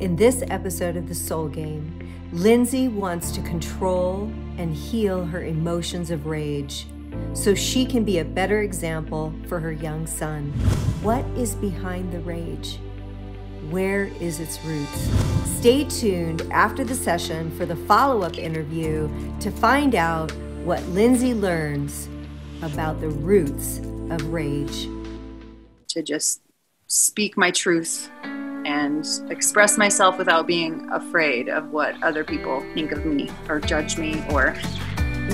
In this episode of The Soul Game, Lindsay wants to control and heal her emotions of rage so she can be a better example for her young son. What is behind the rage? Where is its roots? Stay tuned after the session for the follow-up interview to find out what Lindsay learns about the roots of rage. To just speak my truth and express myself without being afraid of what other people think of me or judge me or...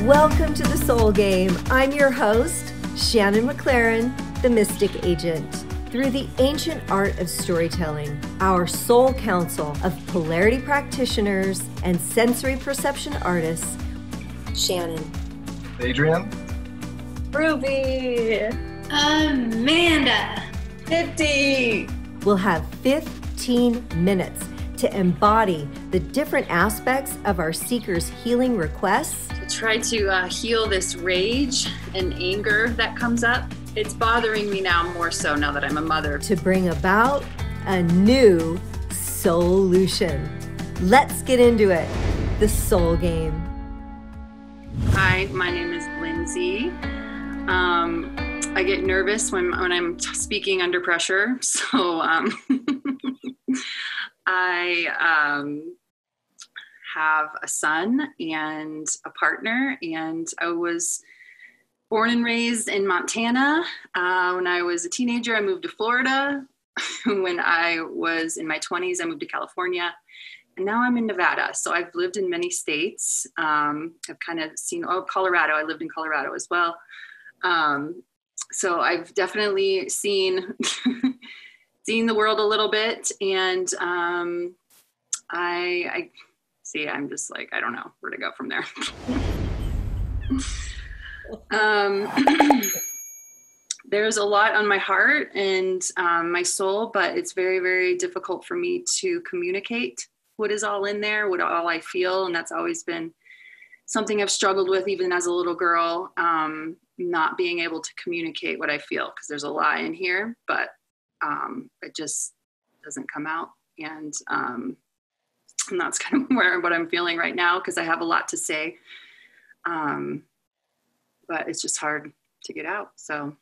Welcome to The Soul Game. I'm your host, Shannon McLaren, the Mystic Agent. Through the ancient art of storytelling, our soul council of polarity practitioners and sensory perception artists, Shannon, Adrian, Ruby, Amanda, 50. will have 15 minutes to embody the different aspects of our seeker's healing requests. To try to heal this rage and anger that comes up. It's bothering me now more so now that I'm a mother. To bring about a new SOULution. Let's get into it. The Soul Game. Hi, my name is Lindsay. I get nervous when I'm speaking under pressure. So I have a son and a partner, and I was born and raised in Montana. When I was a teenager, I moved to Florida. When I was in my 20s, I moved to California. And now I'm in Nevada. So I've lived in many states. I've kind of seen, Colorado. I lived in Colorado as well. So I've definitely seen seen the world a little bit. And I see, I'm just like, I don't know where to go from there. There's a lot on my heart and my soul, but it's very, very difficult for me to communicate what is all in there, what all I feel. And that's always been something I've struggled with even as a little girl, not being able to communicate what I feel, because there's a lot in here, but it just doesn't come out. And that's kind of what I'm feeling right now, because I have a lot to say. But it's just hard to get out. So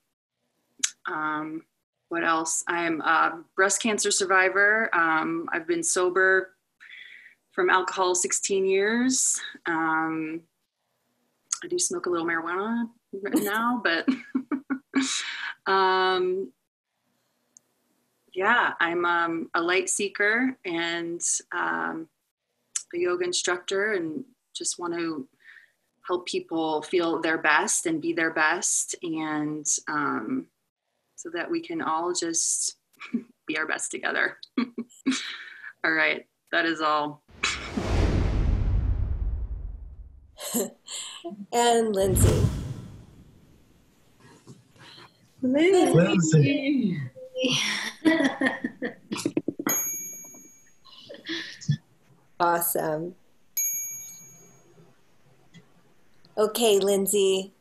what else? I'm a breast cancer survivor. I've been sober from alcohol 16 years. I do smoke a little marijuana right now, but yeah, I'm a light seeker and a yoga instructor, and just want to help people feel their best and be their best, and so that we can all just be our best together. All right, that is all. And Lindsay. Lindsay. Awesome. Okay, Lindsay,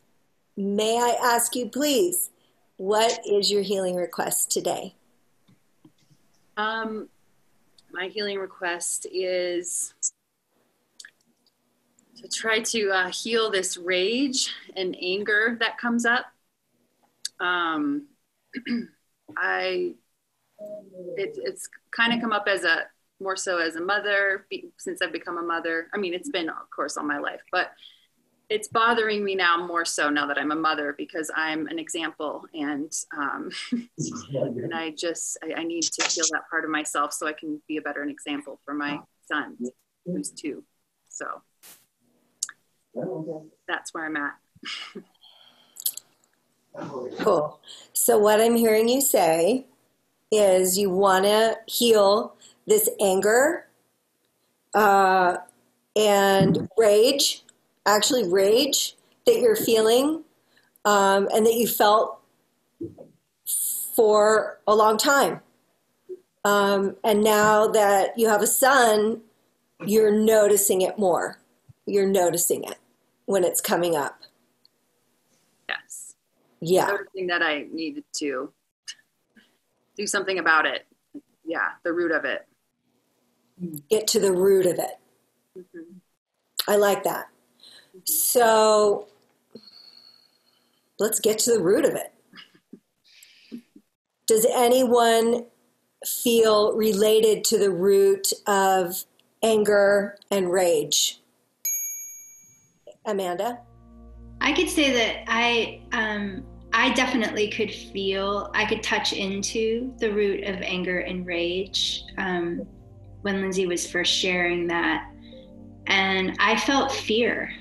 may I ask you, please, what is your healing request today? My healing request is to try to heal this rage and anger that comes up. It's kind of come up as more so as a mother, since I've become a mother. I mean, it's been, of course, all my life, but it's bothering me now more so now that I'm a mother, because I'm an example, and and I need to heal that part of myself so I can be a better example for my son, who's 2. So that's where I'm at. Cool. So what I'm hearing you say is you want to heal this anger and rage that you're feeling and that you felt for a long time. And now that you have a son, you're noticing it more. You're noticing it when it's coming up. Yes. Yeah. Noticing that I needed to do something about it. Yeah, the root of it. Get to the root of it. I like that. So let's get to the root of it. Does anyone feel related to the root of anger and rage? Amanda? I could say that I definitely could feel, I could touch into the root of anger and rage when Lindsay was first sharing that. And I felt fear.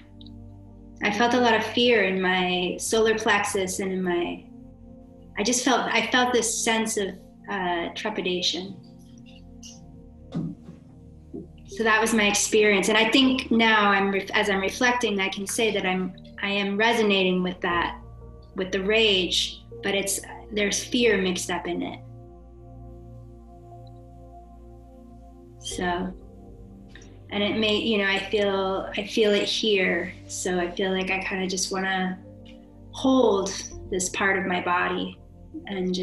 I felt a lot of fear in my solar plexus and in I felt this sense of trepidation. So that was my experience. And I think now as I'm reflecting, I can say that I am resonating with that, with the rage, but there's fear mixed up in it. So, and it may, I feel it here. So I feel like I kind of just want to hold this part of my body and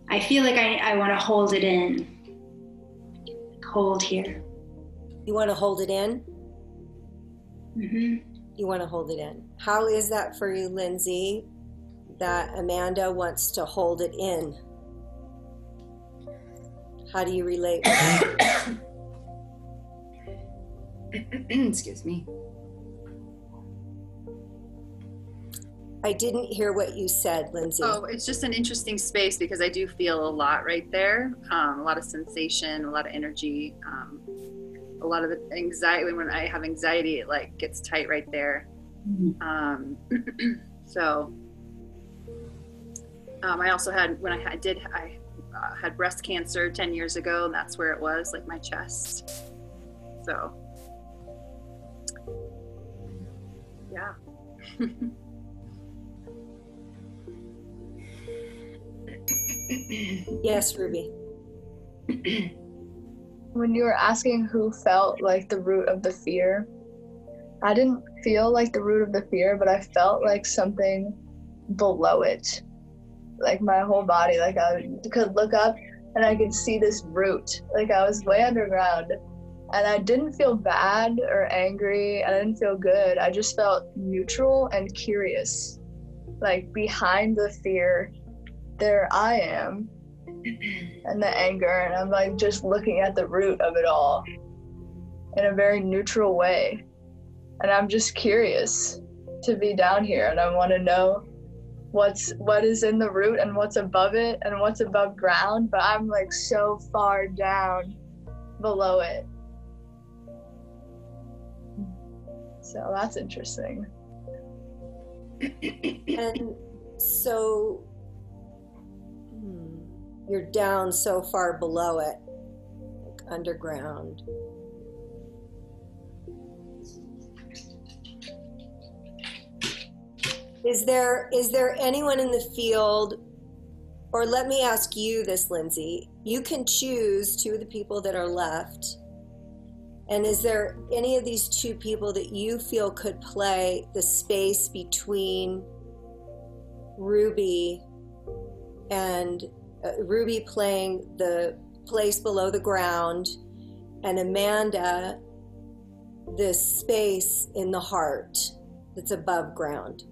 I feel like I want to hold it in. Hold here. You want to hold it in? Mm-hmm. You want to hold it in. How is that for you, Lindsay, that Amanda wants to hold it in? How do you relate with that? Excuse me. I didn't hear what you said, Lindsay. Oh, it's just an interesting space because I do feel a lot right there. A lot of sensation, a lot of energy, a lot of the anxiety. When I have anxiety, it like gets tight right there. So I also had, when I had breast cancer 10 years ago, and that's where it was, like my chest. So, yeah. Yes, Ruby. When you were asking who felt like the root of the fear, I didn't feel like the root of the fear, but I felt like something below it. Like my whole body, like I could look up and I could see this root. Like I was way underground and I didn't feel bad or angry. I didn't feel good. I just felt neutral and curious. Like behind the fear, there I am, and the anger, and I'm like just looking at the root of it all in a very neutral way. And I'm just curious to be down here, and I want to know what is in the root and what's above it and what's above ground, but I'm like so far down below it. So that's interesting. And so you're down so far below it, like underground. Is there anyone in the field, or let me ask you this, Lindsay, you can choose two of the people that are left, and is there any of these two people that you feel could play the space between Ruby and Ruby playing the place below the ground, and Amanda this space in the heart that's above ground?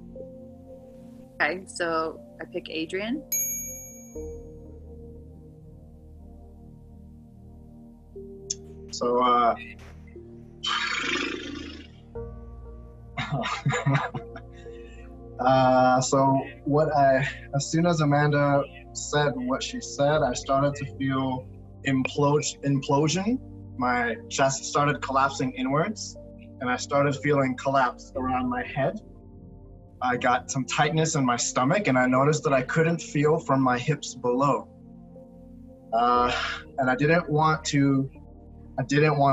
Okay, so I pick Adrian. So, as soon as Amanda said what she said, I started to feel implosion. My chest started collapsing inwards, and I started feeling collapse around my head. I got some tightness in my stomach, and I noticed that I couldn't feel from my hips below. And I didn't want to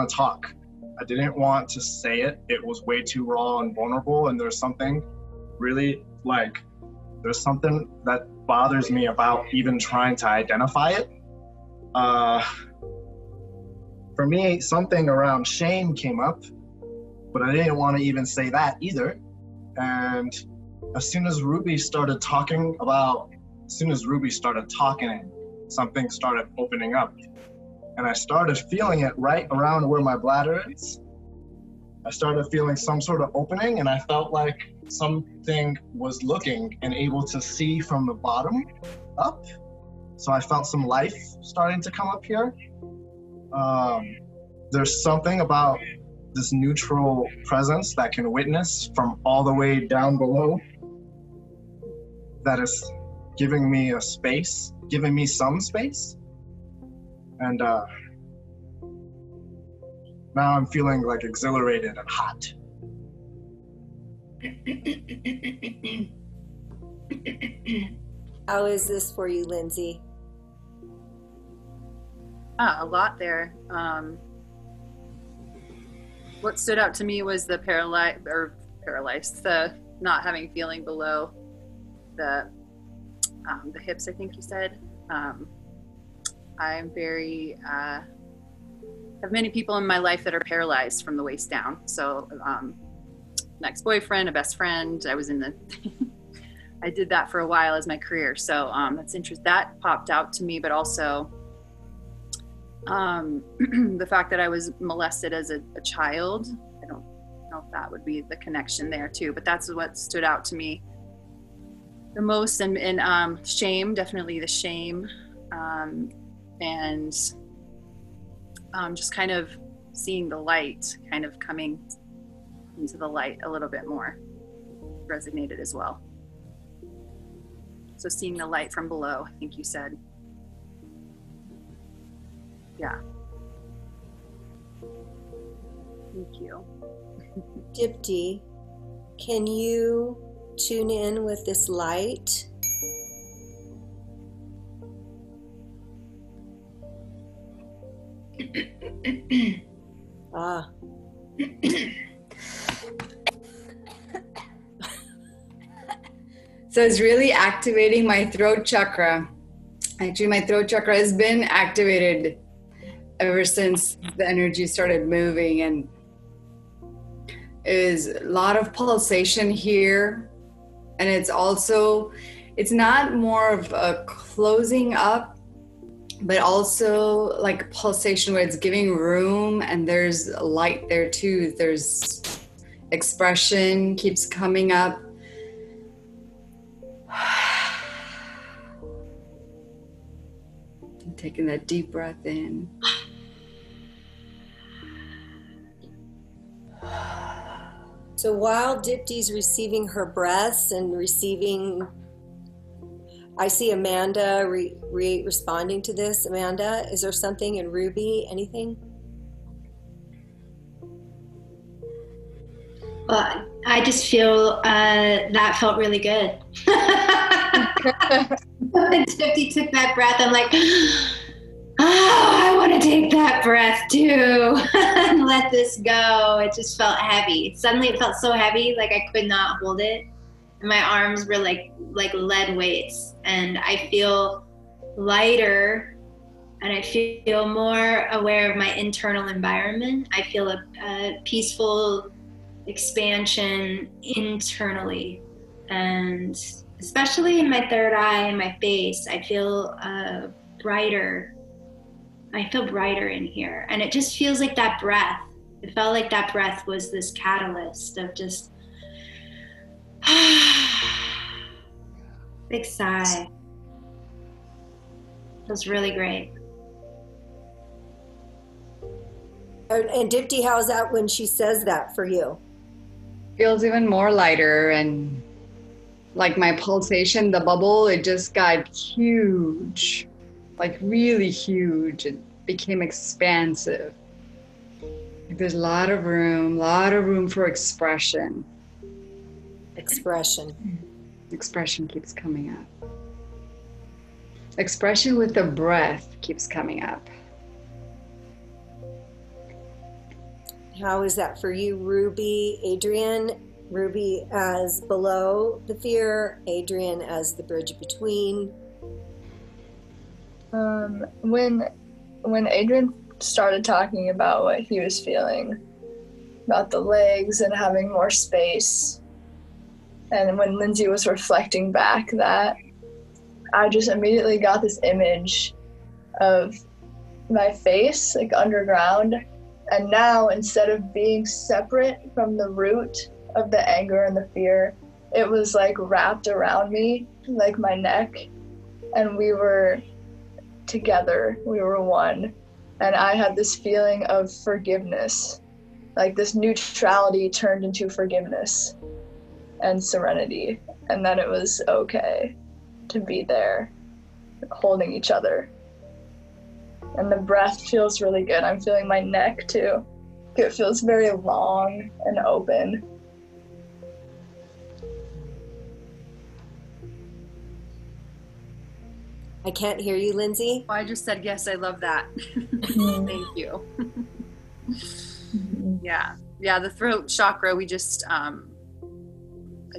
talk. I didn't want to say it. It was way too raw and vulnerable, and there's something that bothers me about even trying to identify it. For me, something around shame came up, but I didn't want to even say that either. And as soon as Ruby started talking, something started opening up. and I started feeling it right around where my bladder is. I started feeling some sort of opening, and I felt like something was looking and able to see from the bottom up. So I felt some life starting to come up here. There's something about this neutral presence that can witness from all the way down below that is giving me a space, giving me some space. And now I'm feeling like exhilarated and hot. How is this for you, Lindsay? A lot there. What stood out to me was the paralyzed, the not having feeling below the hips, I think you said. I'm very, have many people in my life that are paralyzed from the waist down. So an ex-boyfriend, a best friend, I was in the, I did that for a while as my career. So that's interesting. That popped out to me, but also the fact that I was molested as a child. I don't know if that would be the connection there too, but that's what stood out to me the most. And shame, definitely the shame. And just kind of seeing the light, kind of coming into the light a little bit more resonated as well. So seeing the light from below, I think you said. Yeah. Thank you. Dipti, can you tune in with this light? Ah. So it's really activating my throat chakra. Actually, my throat chakra has been activated ever since the energy started moving, and is a lot of pulsation here. And it's also, it's not more of a closing up, but also like pulsation where it's giving room, and there's light there too. There's expression keeps coming up. Taking that deep breath in. So while Dipti's receiving her breaths and receiving, I see Amanda responding to this. Amanda, is there something in Ruby? Anything? Well, I just feel that felt really good. When Dipti took that breath, I'm like, oh, I want to take that breath too and let this go. It just felt heavy. Suddenly it felt so heavy, like I could not hold it. And my arms were like lead weights. And I feel lighter, and I feel more aware of my internal environment. I feel a peaceful expansion internally, and especially in my third eye and my face, I feel brighter. I feel brighter in here, and it just feels like that breath. It felt like that breath was this catalyst of just big sigh. Feels really great. And Dipti, how's that when she says that for you? Feels even more lighter, and like my pulsation, the bubble, it just got huge, like really huge. It became expansive. Like there's a lot of room for expression. Expression keeps coming up. Expression with the breath keeps coming up. How is that for you, Ruby? Adrian? Ruby as below the fear, Adrian as the bridge between. When Adrian started talking about what he was feeling, about the legs and having more space, and when Lindsay was reflecting back that, I just immediately got this image of my face, like underground. And now, instead of being separate from the root of the anger and the fear, it was like wrapped around me, like my neck, and we were together, we were one. And I had this feeling of forgiveness, like this neutrality turned into forgiveness and serenity. And then it was okay to be there, holding each other. And the breath feels really good. I'm feeling my neck too. It feels very long and open. I can't hear you, Lindsay. I just said, yes, I love that. Thank you. Yeah, the throat chakra, we just, I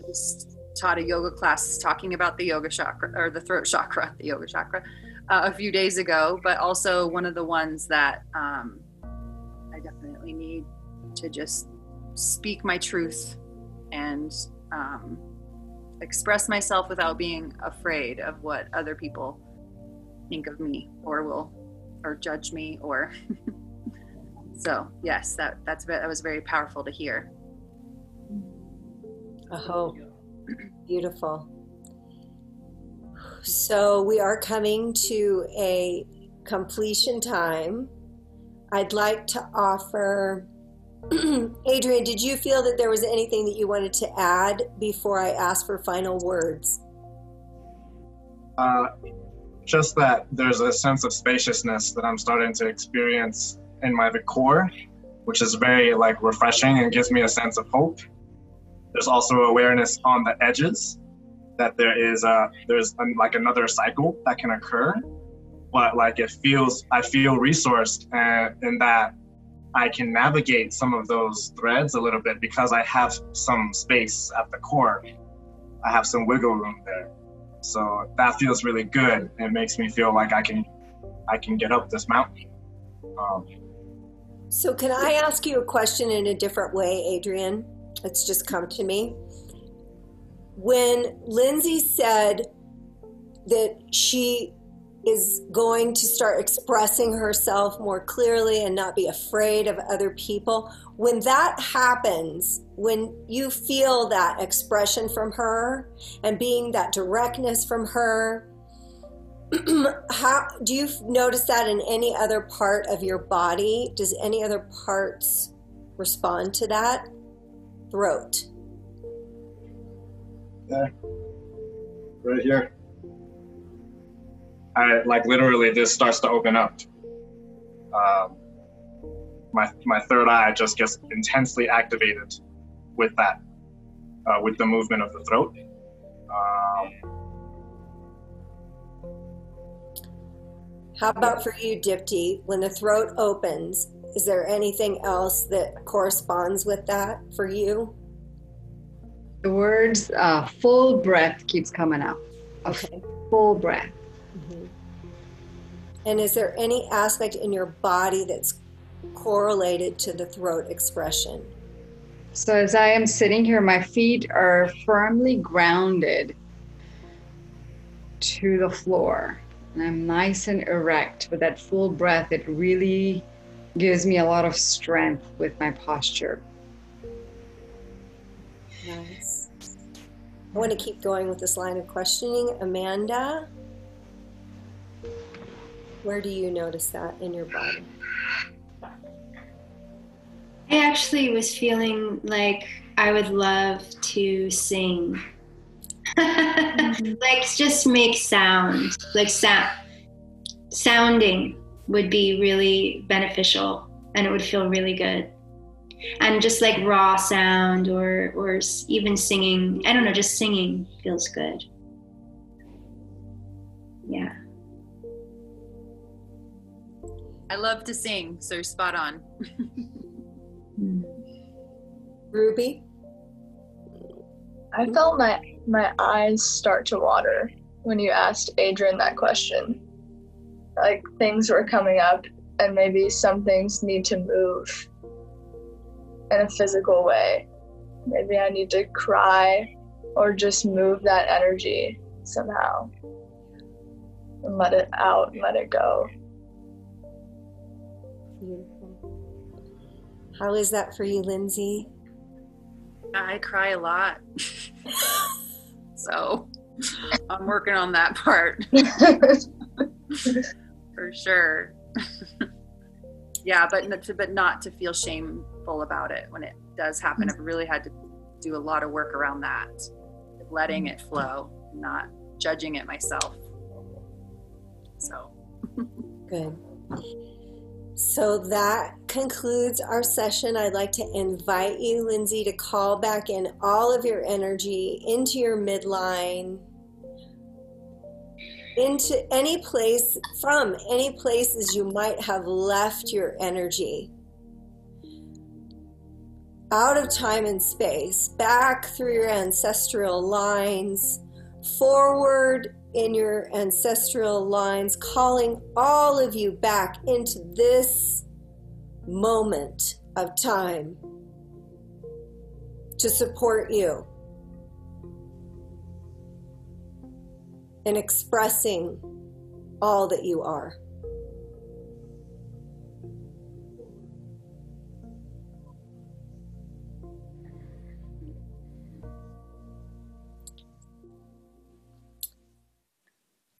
just taught a yoga class talking about the yoga chakra, or the throat chakra, the yoga chakra, a few days ago, but also one of the ones that I definitely need to just speak my truth and express myself without being afraid of what other people think of me or judge me or so yes, that was very powerful to hear. Oh, beautiful. So we are coming to a completion time. I'd like to offer Adrian, did you feel that there was anything that you wanted to add before I ask for final words? Just that there's a sense of spaciousness that I'm starting to experience in my core, which is very like refreshing and gives me a sense of hope. There's also awareness on the edges that there's like another cycle that can occur, but like I feel resourced in that I can navigate some of those threads a little bit because I have some space at the core. I have some wiggle room there. So that feels really good. It makes me feel like I can get up this mountain. So can I ask you a question in a different way, Adrian? It's just come to me. When Lindsay said that she is going to start expressing herself more clearly and not be afraid of other people, when that happens, when you feel that expression from her and being that directness from her, how do you notice that in any other part of your body? Does any other parts respond to that? Throat. Yeah, right here. I like literally this starts to open up. My third eye just gets intensely activated with that, with the movement of the throat. How about for you, Dipti? When the throat opens, is there anything else that corresponds with that for you? The words full breath keeps coming out. Okay. Full breath. Mm-hmm. And is there any aspect in your body that's correlated to the throat expression? So as I am sitting here, my feet are firmly grounded to the floor. And I'm nice and erect. With that full breath, it really gives me a lot of strength with my posture. Nice. I want to keep going with this line of questioning. Amanda, where do you notice that in your body? I actually was feeling like I would love to sing. Like just make sound. Like sounding would be really beneficial and it would feel really good. And just like raw sound or even singing, I don't know, just singing feels good. Yeah. I love to sing, so you're spot on. Ruby? I felt my eyes start to water when you asked Adrian that question. Like things were coming up and maybe some things need to move in a physical way. Maybe I need to cry or just move that energy somehow and let it out and let it go. Beautiful. How is that for you, Lindsay? I cry a lot. So I'm working on that part. For sure. Yeah, but not to feel shameful about it when it does happen. I've really had to do a lot of work around that, letting it flow, not judging it myself. So good. So that concludes our session. I'd like to invite you, Lindsay, to call back in all of your energy into your midline, into any place, from any places you might have left your energy, out of time and space, back through your ancestral lines, forward in your ancestral lines, calling all of you back into this moment of time to support you in expressing all that you are.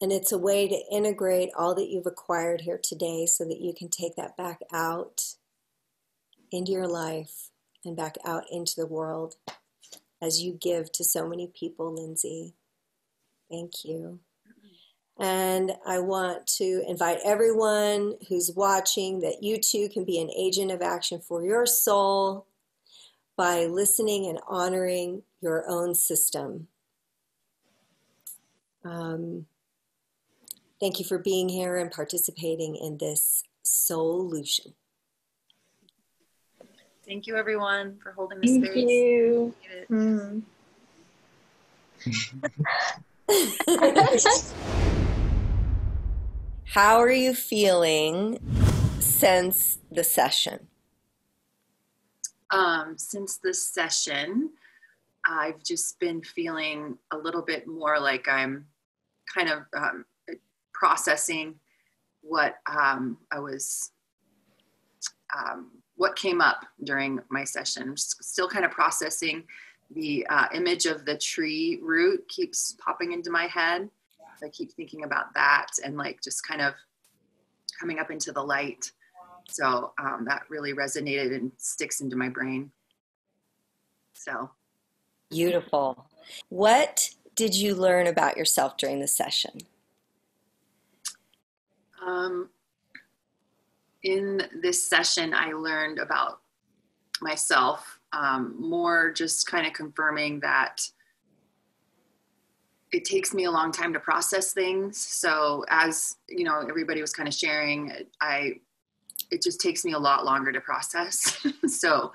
And it's a way to integrate all that you've acquired here today so that you can take that back out into your life and back out into the world as you give to so many people, Lindsay. Thank you. And I want to invite everyone who's watching that you too can be an agent of action for your soul by listening and honoring your own system. Thank you for being here and participating in this SOULution. Thank you, everyone, for holding the space. Thank you. How are you feeling since the session? Since the session, I've just been feeling a little bit more like I'm kind of processing what what came up during my session. I'm still kind of processing. The image of the tree root keeps popping into my head. I keep thinking about that and like just kind of coming up into the light. So that really resonated and sticks into my brain. So beautiful. What did you learn about yourself during the session? In this session, I learned about myself, more just kind of confirming that it takes me a long time to process things. So as, you know, everybody was kind of sharing, it just takes me a lot longer to process. So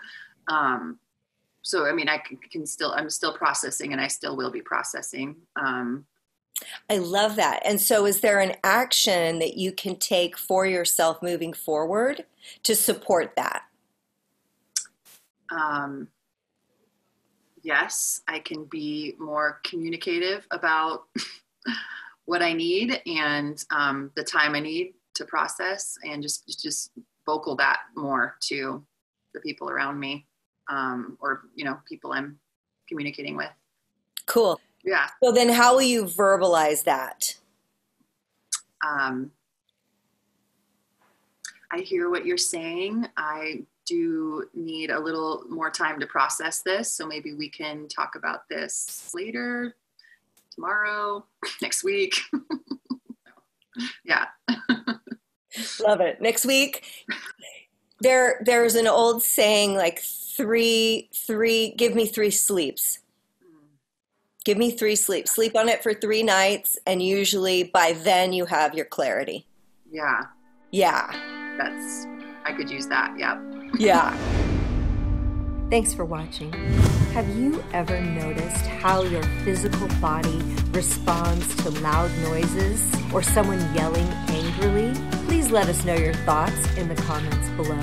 I mean, I'm still processing and I still will be processing. I love that. And so is there an action that you can take for yourself moving forward to support that? Yes, I can be more communicative about what I need and the time I need to process, and just vocal that more to the people around me, or, you know, people I'm communicating with. Cool. Yeah. So then how will you verbalize that? I hear what you're saying. I do need a little more time to process this. So maybe we can talk about this later, tomorrow, next week. Yeah. Love it. Next week. There's an old saying like give me 3 sleeps. Give me 3 sleeps. Sleep on it for 3 nights, and usually by then you have your clarity. Yeah. Yeah. I could use that. Yeah. Yeah. Thanks for watching. Have you ever noticed how your physical body responds to loud noises or someone yelling angrily? Please let us know your thoughts in the comments below.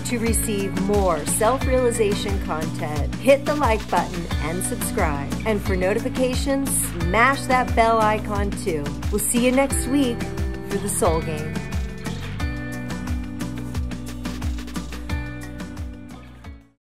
To receive more self-realization content, hit the like button and subscribe. And for notifications, smash that bell icon too. We'll see you next week for the Soul Game.